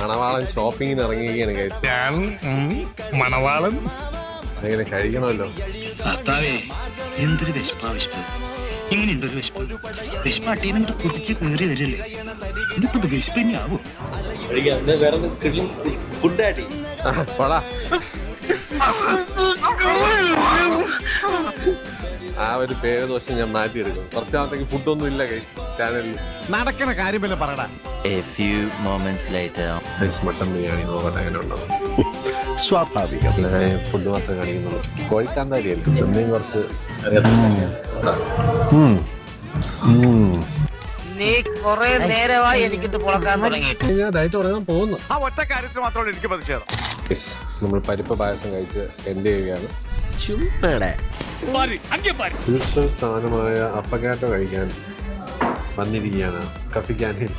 മണവാളൻ ഷോപ്പിങ്ങിന് ഇറങ്ങിയിരിക്കുകയാണ് ഗൈസ്. ഞാൻ മണവാളൻ അങ്ങനെ കഴിക്കണമല്ലോ. ഭർത്താവേ എന്തൊരു വിശപ്പാ വിശപ്പ്. ഇങ്ങനെയുണ്ടൊരു വിശപ്പ്. വിശപ്പ് അട്ടീനെ കുതിച്ച് കയറി വരില്ലേ. ഇനിയിപ്പോ വിശപ്പ് തന്നെ ആവോ? ആ ഒരു പേര് ദോഷം ഞാൻ മാറ്റിയെടുക്കും. കുറച്ച് നാളത്തേക്ക് ഫുഡൊന്നും ഇല്ല ഗൈസ് ചാനലിൽ. നടക്കണ കാര്യമല്ല പറയടാ. മട്ടൻ ബിരിയാണി നോക്കട്ടെ എങ്ങനെ ഉണ്ടാവും. സ്വാഭാവികം. ഫുഡ് മാത്രമേ കാണിക്കുന്നുള്ളൂ. കോഴിക്കാന്താരിയല്ലേ ചെമ്മീൻ കുറച്ച്. നീ കൊറേ നേരമായി എനിക്കിട്ട് പുളക്കാൻ തുടങ്ങിയിട്ട്. ഞാൻ ഡയറ്റ് തുടങ്ങാൻ പോകുന്നു. ആ ഒറ്റ കാര്യത്തിൽ മാത്രമേ എനിക്ക് പ്രതിഷേധം. നമ്മൾ പരിപ്പ് പായസം കഴിച്ച് എൻഡ് ചെയ്യുകയാണ്. യൂഷ്വൽ സാധനമായ അപ്പക്കാറ്റോ കഴിക്കാൻ വന്നിരിക്കുകയാണ് കഫി ക്യാൻറ്റീൻ.